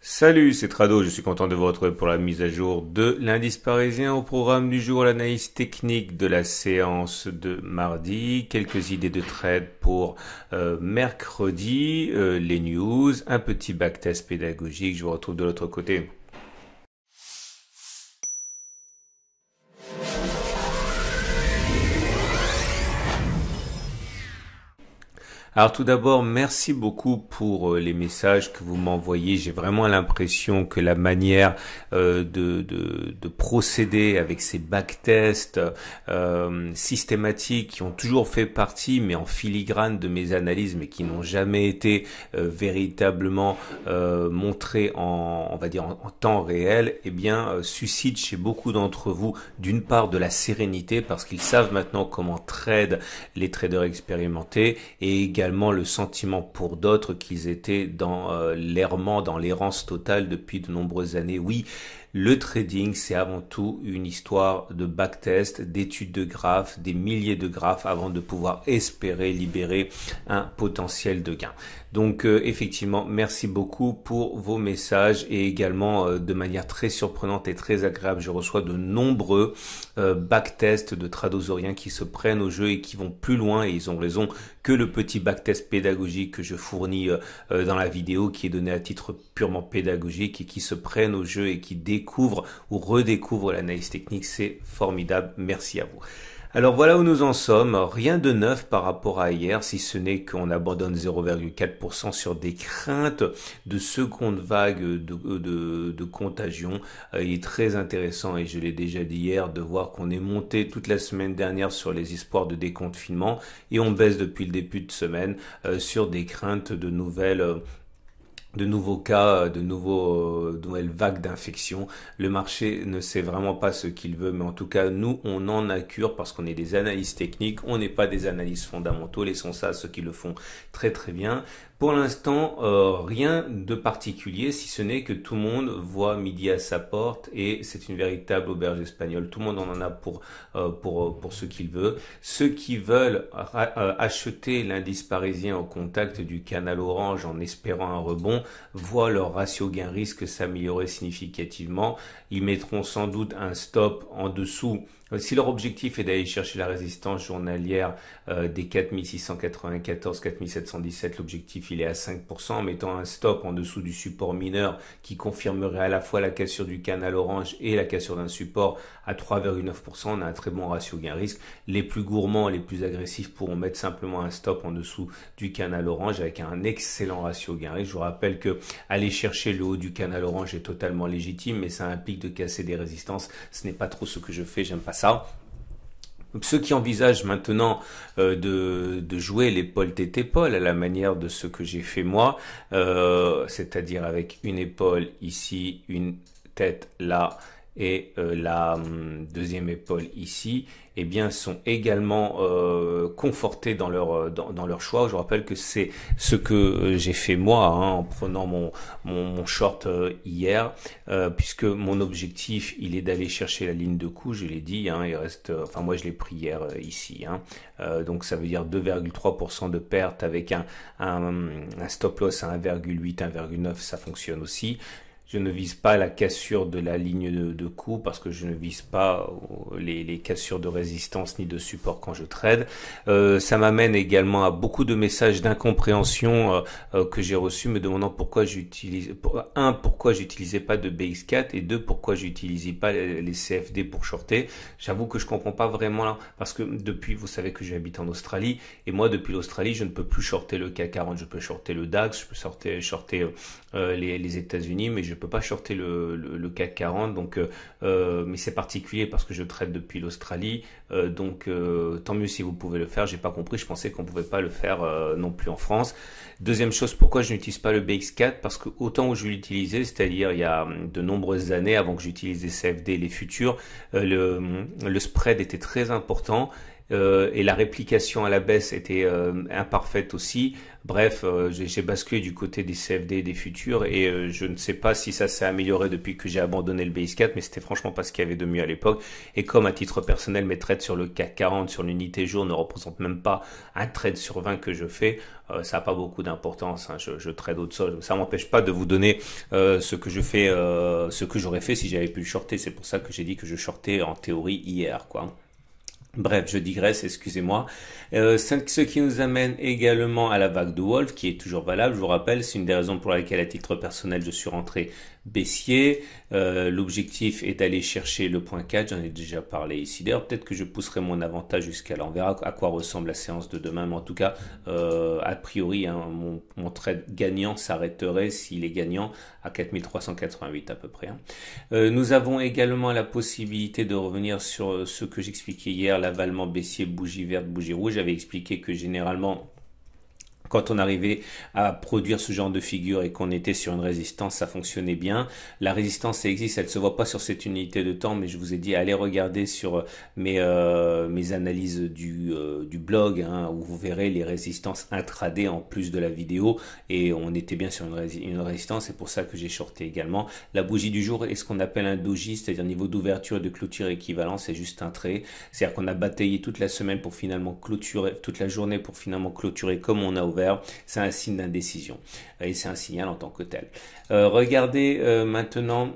Salut, c'est Trado, je suis content de vous retrouver pour la mise à jour de l'indice parisien. Au programme du jour, l'analyse technique de la séance de mardi, quelques idées de trade pour mercredi, les news, un petit backtest pédagogique, je vous retrouve de l'autre côté. Alors tout d'abord, merci beaucoup pour les messages que vous m'envoyez. J'ai vraiment l'impression que la manière de procéder avec ces backtests systématiques qui ont toujours fait partie, mais en filigrane de mes analyses, mais qui n'ont jamais été véritablement montrés on va dire en temps réel, eh bien suscite chez beaucoup d'entre vous d'une part de la sérénité parce qu'ils savent maintenant comment trade les traders expérimentés et également le sentiment pour d'autres qu'ils étaient dans l'errement, dans l'errance totale depuis de nombreuses années. Oui, le trading, c'est avant tout une histoire de backtest, d'études de graphes, des milliers de graphes avant de pouvoir espérer libérer un potentiel de gain. Donc effectivement, merci beaucoup pour vos messages et également de manière très surprenante et très agréable, je reçois de nombreux backtests de tradosoriens qui se prennent au jeu et qui vont plus loin et ils ont raison que le petit backtest pédagogique que je fournis dans la vidéo qui est donné à titre purement pédagogique et qui se prennent au jeu et qui découvrent ou redécouvrent l'analyse technique. C'est formidable. Merci à vous. Alors voilà où nous en sommes, rien de neuf par rapport à hier, si ce n'est qu'on abandonne 0,4% sur des craintes de seconde vague de contagion. Il est très intéressant, et je l'ai déjà dit hier, de voir qu'on est monté toute la semaine dernière sur les espoirs de déconfinement et on baisse depuis le début de semaine sur des craintes de nouveaux cas, nouvelles vagues d'infection. Le marché ne sait vraiment pas ce qu'il veut, mais en tout cas, nous, on en a cure parce qu'on est des analystes techniques, on n'est pas des analystes fondamentaux. Laissons ça à ceux qui le font très très bien. Pour l'instant, rien de particulier, si ce n'est que tout le monde voit midi à sa porte et c'est une véritable auberge espagnole. Tout le monde en a pour ce qu'il veut. Ceux qui veulent acheter l'indice parisien au contact du canal orange en espérant un rebond voient leur ratio gain-risque s'améliorer significativement. Ils mettront sans doute un stop en dessous. Si leur objectif est d'aller chercher la résistance journalière des 4694, 4717, l'objectif il est à 5%, en mettant un stop en dessous du support mineur qui confirmerait à la fois la cassure du canal orange et la cassure d'un support à 3,9%, on a un très bon ratio gain-risque. Les plus gourmands, les plus agressifs pourront mettre simplement un stop en dessous du canal orange avec un excellent ratio gain-risque. Je vous rappelle que aller chercher le haut du canal orange est totalement légitime, mais ça implique de casser des résistances. Ce n'est pas trop ce que je fais, j'aime pas ça. Donc, ceux qui envisagent maintenant de jouer l'épaule tête épaule à la manière de ce que j'ai fait moi, c'est-à-dire avec une épaule ici, une tête là et la deuxième épaule ici, eh bien sont également confortés dans leur choix. Je vous rappelle que c'est ce que j'ai fait moi en prenant mon short hier, puisque mon objectif il est d'aller chercher la ligne de coup, je l'ai dit, il reste, enfin moi je l'ai pris hier ici, donc ça veut dire 2,3% de perte avec un stop loss à 1,8, 1,9, ça fonctionne aussi. Je ne vise pas la cassure de la ligne de coup parce que je ne vise pas les cassures de résistance ni de support quand je trade. Ça m'amène également à beaucoup de messages d'incompréhension que j'ai reçus me demandant pourquoi pourquoi j'utilisais pas de BX4 et deux, pourquoi j'utilisais pas les CFD pour shorter. J'avoue que je comprends pas vraiment là parce que depuis, vous savez que j'habite en Australie et moi depuis l'Australie, je ne peux plus shorter le CAC 40, je peux shorter le DAX, je peux shorter les États-Unis, mais je peux pas shorter le CAC 40, donc mais c'est particulier parce que je trade depuis l'Australie, donc tant mieux si vous pouvez le faire. J'ai pas compris, je pensais qu'on pouvait pas le faire non plus en France. Deuxième chose, pourquoi je n'utilise pas le BX4? Parce que autant où je l'utilisais, c'est-à-dire il y a de nombreuses années avant que j'utilise les CFD et les futurs, le spread était très important. et la réplication à la baisse était imparfaite aussi. Bref, j'ai basculé du côté des CFD et des futurs et je ne sais pas si ça s'est amélioré depuis que j'ai abandonné le BX4, mais c'était franchement pas ce qu'il y avait de mieux à l'époque. Et comme à titre personnel, mes trades sur le CAC 40, sur l'unité jour ne représentent même pas un trade sur 20 que je fais, ça n'a pas beaucoup d'importance. Hein. Je trade autre chose. Ça m'empêche pas de vous donner ce que je fais, ce que j'aurais fait si j'avais pu le shorter. C'est pour ça que j'ai dit que je shortais en théorie hier, quoi. Bref, je digresse, excusez-moi. Ce qui nous amène également à la vague de Wolf, qui est toujours valable. Je vous rappelle, c'est une des raisons pour lesquelles, à titre personnel, je suis rentré baissier. L'objectif est d'aller chercher le point 4, j'en ai déjà parlé ici. D'ailleurs, peut-être que je pousserai mon avantage jusqu'à là. On verra à quoi ressemble la séance de demain. Mais en tout cas, a priori, hein, mon trade gagnant s'arrêterait s'il est gagnant à 4388 à peu près. Hein. Nous avons également la possibilité de revenir sur ce que j'expliquais hier, l'avalement baissier, bougie verte, bougie rouge. J'avais expliqué que généralement, quand on arrivait à produire ce genre de figure et qu'on était sur une résistance, ça fonctionnait bien. La résistance, elle existe, elle se voit pas sur cette unité de temps, mais je vous ai dit, allez regarder sur mes analyses du blog, hein, où vous verrez les résistances intraday en plus de la vidéo, et on était bien sur une résistance, c'est pour ça que j'ai shorté également. La bougie du jour est ce qu'on appelle un doji, c'est-à-dire niveau d'ouverture et de clôture équivalent, c'est juste un trait. C'est-à-dire qu'on a bataillé toute la semaine pour finalement clôturer, toute la journée pour finalement clôturer comme on a ouvert. C'est un signe d'indécision et c'est un signal en tant que tel. Regardez maintenant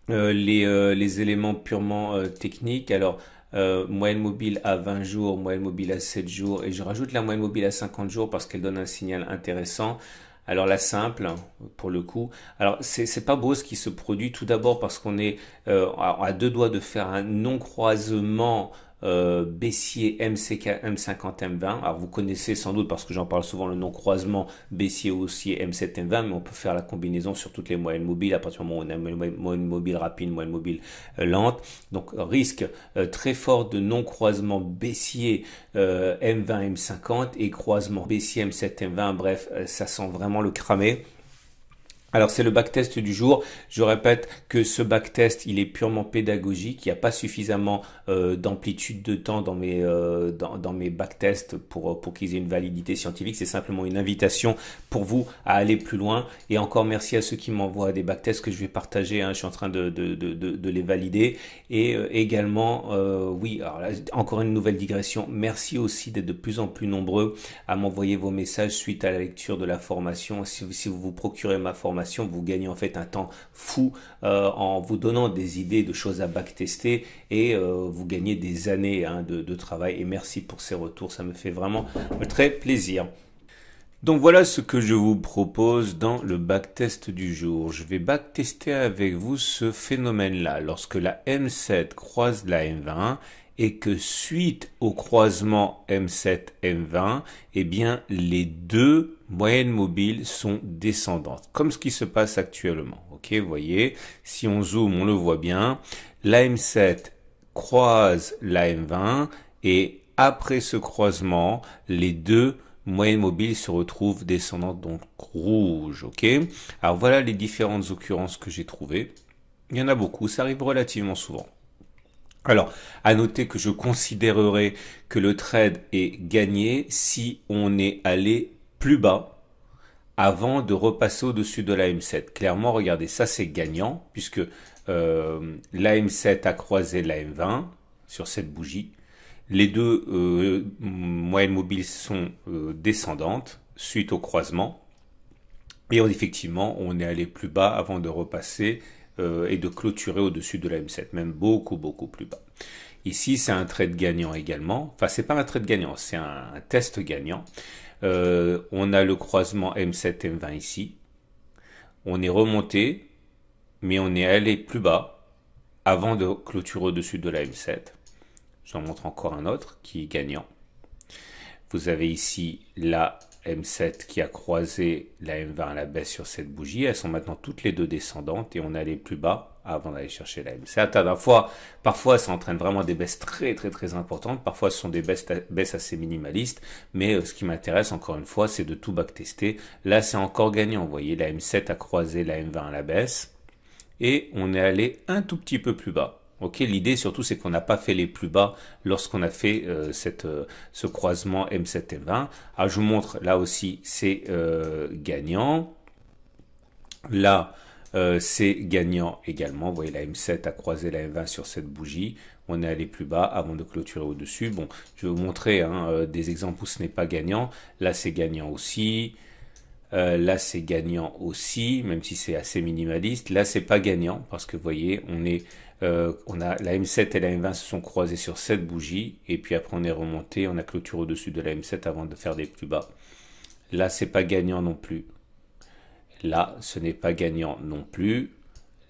les éléments purement techniques. Alors, moyenne mobile à 20 jours, moyenne mobile à 7 jours, et je rajoute la moyenne mobile à 50 jours parce qu'elle donne un signal intéressant. Alors la simple, pour le coup, alors c'est pas beau ce qui se produit, tout d'abord parce qu'on est à deux doigts de faire un non-croisement baissier MCK M50 M20. Alors vous connaissez sans doute, parce que j'en parle souvent, le non-croisement baissier haussier M7 M20, mais on peut faire la combinaison sur toutes les moyennes mobiles à partir du moment où on a une moyenne mobile rapide, moyenne mobile lente. Donc risque très fort de non-croisement baissier M20 M50 et croisement baissier M7 M20. Bref, ça sent vraiment le cramer. Alors c'est le backtest du jour. Je répète que ce backtest, il est purement pédagogique. Il n'y a pas suffisamment d'amplitude de temps dans mes backtests pour qu'ils aient une validité scientifique. C'est simplement une invitation pour vous à aller plus loin. Et encore merci à ceux qui m'envoient des backtests que je vais partager. Hein. Je suis en train de les valider. Et également, oui, alors là, encore une nouvelle digression. Merci aussi d'être de plus en plus nombreux à m'envoyer vos messages suite à la lecture de la formation. Si vous vous procurez ma formation, vous gagnez en fait un temps fou en vous donnant des idées de choses à backtester et vous gagnez des années de travail. Et merci pour ces retours, ça me fait vraiment très plaisir. Donc voilà ce que je vous propose dans le backtest du jour. Je vais backtester avec vous ce phénomène-là. Lorsque la M7 croise la M20 et que suite au croisement M7-M20, eh bien les deux moyennes mobiles sont descendantes, comme ce qui se passe actuellement. Ok, vous voyez, si on zoome, on le voit bien. La M7 croise la M20 et après ce croisement, les deux moyenne mobile se retrouve descendante, donc rouge, ok. Alors voilà les différentes occurrences que j'ai trouvées. Il y en a beaucoup, ça arrive relativement souvent. Alors, à noter que je considérerais que le trade est gagné si on est allé plus bas avant de repasser au-dessus de la M7. Clairement, regardez, ça c'est gagnant puisque la M7 a croisé la M20 sur cette bougie. Les deux moyennes mobiles sont descendantes suite au croisement. Et effectivement, on est allé plus bas avant de repasser et de clôturer au-dessus de la M7, même beaucoup plus bas. Ici, c'est un trade gagnant également. Enfin, c'est pas un trade gagnant, c'est un test gagnant. On a le croisement M7, M20 ici. On est remonté, mais on est allé plus bas avant de clôturer au-dessus de la M7. J'en montre encore un autre qui est gagnant. Vous avez ici la M7 qui a croisé la M20 à la baisse sur cette bougie. Elles sont maintenant toutes les deux descendantes et on est allé plus bas avant d'aller chercher la M7. Parfois, ça entraîne vraiment des baisses très importantes. Parfois, ce sont des baisses assez minimalistes. Mais ce qui m'intéresse, encore une fois, c'est de tout backtester. Là, c'est encore gagnant. Vous voyez, la M7 a croisé la M20 à la baisse et on est allé un tout petit peu plus bas Ok, l'idée surtout c'est qu'on n'a pas fait les plus bas lorsqu'on a fait ce croisement M7 M20. Alors je vous montre là aussi c'est gagnant. Là c'est gagnant également. Vous voyez la M7 a croisé la M20 sur cette bougie. On est allé plus bas avant de clôturer au-dessus. Bon, je vais vous montrer des exemples où ce n'est pas gagnant. Là c'est gagnant aussi. Là c'est gagnant aussi, même si c'est assez minimaliste. Là c'est pas gagnant parce que vous voyez on a la M7 et la M20 se sont croisées sur cette bougie et puis après on est remonté, on a clôturé au-dessus de la M7 avant de faire des plus bas. Là c'est pas gagnant non plus. Là ce n'est pas gagnant non plus.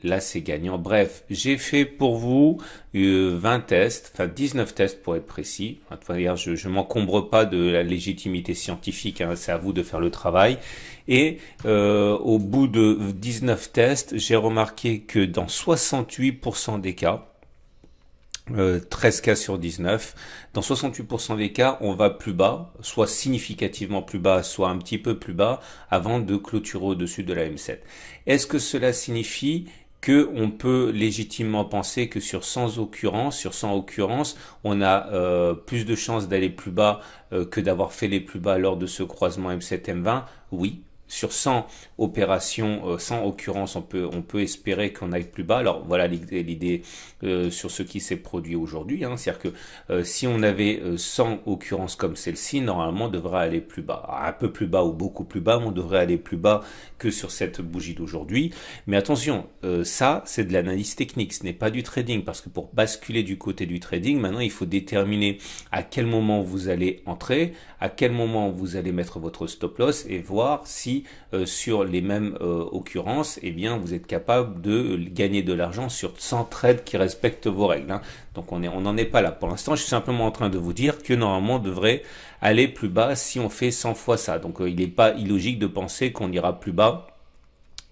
Là, c'est gagnant. Bref, j'ai fait pour vous 20 tests, enfin 19 tests pour être précis. Enfin, je m'encombre pas de la légitimité scientifique, hein, c'est à vous de faire le travail. Et au bout de 19 tests, j'ai remarqué que dans 68% des cas, 13 cas sur 19. Dans 68% des cas, on va plus bas, soit significativement plus bas, soit un petit peu plus bas, avant de clôturer au-dessus de la M7. Est-ce que cela signifie que on peut légitimement penser que sur 100 occurrences, on a plus de chances d'aller plus bas que d'avoir fait les plus bas lors de ce croisement M7-M20? Oui. Sur 100 opérations, 100 occurrences, on peut espérer qu'on aille plus bas. Alors voilà l'idée sur ce qui s'est produit aujourd'hui. Hein. C'est-à-dire que si on avait 100 occurrences comme celle-ci, normalement on devrait aller plus bas. Alors, un peu plus bas ou beaucoup plus bas, mais on devrait aller plus bas que sur cette bougie d'aujourd'hui. Mais attention, ça c'est de l'analyse technique, ce n'est pas du trading. Parce que pour basculer du côté du trading, maintenant il faut déterminer à quel moment vous allez entrer, à quel moment vous allez mettre votre stop loss et voir si sur les mêmes occurrences, eh bien, vous êtes capable de gagner de l'argent sur 100 trades qui respectent vos règles. Hein. Donc on n'en est pas là. Pour l'instant, je suis simplement en train de vous dire que normalement, on devrait aller plus bas si on fait 100 fois ça. Donc il n'est pas illogique de penser qu'on ira plus bas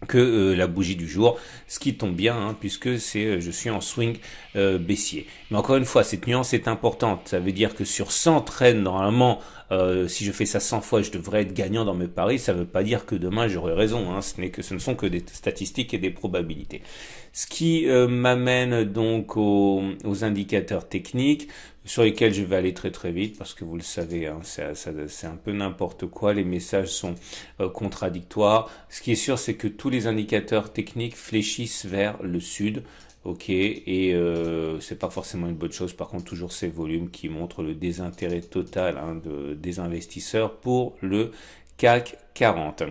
que la bougie du jour, ce qui tombe bien, hein, puisque je suis en swing baissier. Mais encore une fois, cette nuance est importante. Ça veut dire que sur 100 trades, normalement, si je fais ça 100 fois, je devrais être gagnant dans mes paris. Ça ne veut pas dire que demain j'aurai raison. Hein. Ce ne sont que des statistiques et des probabilités. Ce qui m'amène donc aux indicateurs techniques sur lesquels je vais aller très très vite parce que vous le savez, hein, c'est un peu n'importe quoi. Les messages sont contradictoires. Ce qui est sûr, c'est que tous les indicateurs techniques fléchissent vers le sud. Ok, et c'est pas forcément une bonne chose. Par contre, toujours ces volumes qui montrent le désintérêt total des investisseurs pour le CAC 40.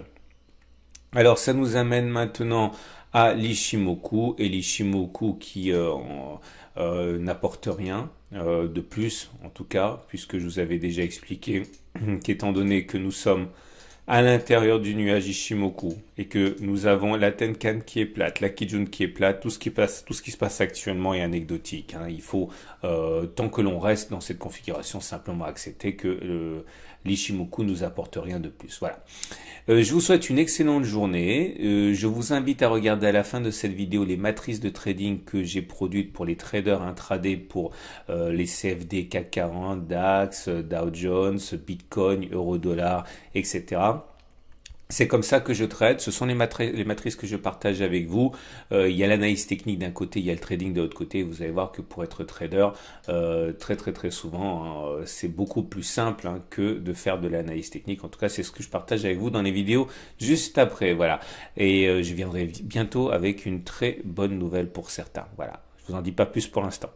Alors, ça nous amène maintenant à l'Ichimoku, et l'Ichimoku qui n'apporte rien de plus, en tout cas, puisque je vous avais déjà expliqué qu'étant donné que nous sommes à l'intérieur du nuage Ichimoku et que nous avons la Tenkan qui est plate, la Kijun qui est plate, tout ce qui se passe actuellement est anecdotique. Hein. Il faut, tant que l'on reste dans cette configuration, simplement accepter que l'Ichimoku nous apporte rien de plus. Voilà. Je vous souhaite une excellente journée. Je vous invite à regarder à la fin de cette vidéo les matrices de trading que j'ai produites pour les traders intraday pour les CFD CAC 40, DAX, Dow Jones, Bitcoin, Euro-Dollar, etc. C'est comme ça que je trade, ce sont les matrices que je partage avec vous. Il y a l'analyse technique d'un côté, il y a le trading de l'autre côté. Vous allez voir que pour être trader, très souvent, hein, c'est beaucoup plus simple hein, que de faire de l'analyse technique. En tout cas, c'est ce que je partage avec vous dans les vidéos juste après. Voilà. Et je viendrai bientôt avec une très bonne nouvelle pour certains. Voilà. Je vous en dis pas plus pour l'instant.